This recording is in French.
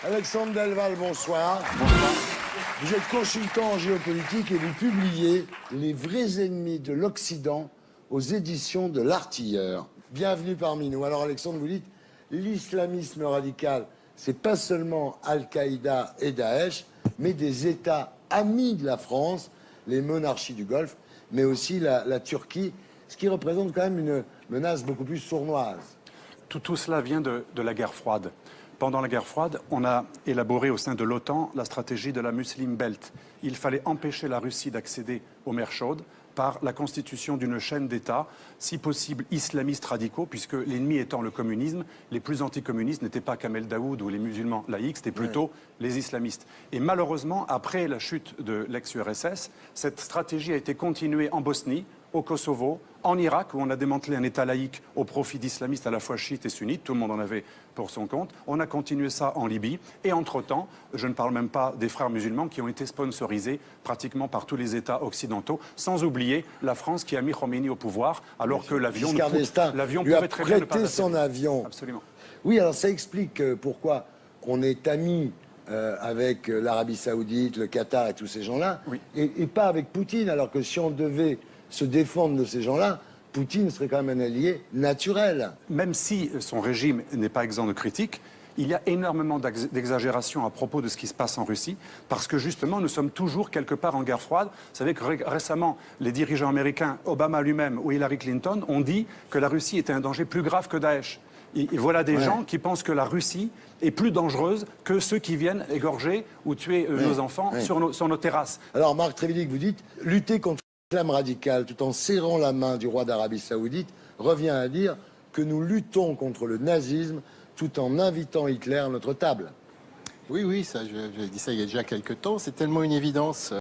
Alexandre Delval, bonsoir. Bonsoir. Vous êtes consultant en géopolitique et vous publiez Les vrais ennemis de l'Occident aux éditions de l'Artilleur. Bienvenue parmi nous. Alors Alexandre, vous dites, l'islamisme radical, c'est pas seulement Al-Qaïda et Daesh, mais des États amis de la France, les monarchies du Golfe, mais aussi la Turquie, ce qui représente quand même une menace beaucoup plus sournoise. Tout cela vient de la guerre froide. Pendant la guerre froide, on a élaboré au sein de l'OTAN la stratégie de la Muslim Belt. Il fallait empêcher la Russie d'accéder aux mers chaudes par la constitution d'une chaîne d'États, si possible islamistes radicaux, puisque l'ennemi étant le communisme, les plus anticommunistes n'étaient pas Kamel Daoud ou les musulmans laïcs, c'était plutôt les islamistes. Et malheureusement, après la chute de l'ex-URSS, cette stratégie a été continuée en Bosnie, au Kosovo, en Irak, où on a démantelé un État laïque au profit d'islamistes à la fois chiites et sunnites. Tout le monde en avait pour son compte. On a continué ça en Libye. Et entre-temps, je ne parle même pas des frères musulmans qui ont été sponsorisés pratiquement par tous les États occidentaux, sans oublier la France qui a mis Khomeini au pouvoir, alors que l'avion pouvait très bien ne pas son avion. Absolument. Oui, alors ça explique pourquoi on est amis avec l'Arabie Saoudite, le Qatar et tous ces gens-là, et pas avec Poutine, alors que si on devait se défendre de ces gens-là, Poutine serait quand même un allié naturel. Même si son régime n'est pas exempt de critiques, il y a énormément d'exagération à propos de ce qui se passe en Russie, parce que justement, nous sommes toujours quelque part en guerre froide. Vous savez que récemment, les dirigeants américains, Obama lui-même ou Hillary Clinton, ont dit que la Russie était un danger plus grave que Daesh. Et voilà des gens qui pensent que la Russie est plus dangereuse que ceux qui viennent égorger ou tuer nos enfants sur nos terrasses. Alors, Marc Trévidic, vous dites, lutter contre l'islam radical tout en serrant la main du roi d'Arabie Saoudite revient à dire que nous luttons contre le nazisme tout en invitant Hitler à notre table. Oui, ça, j'ai dit ça il y a déjà quelques temps. C'est tellement une évidence.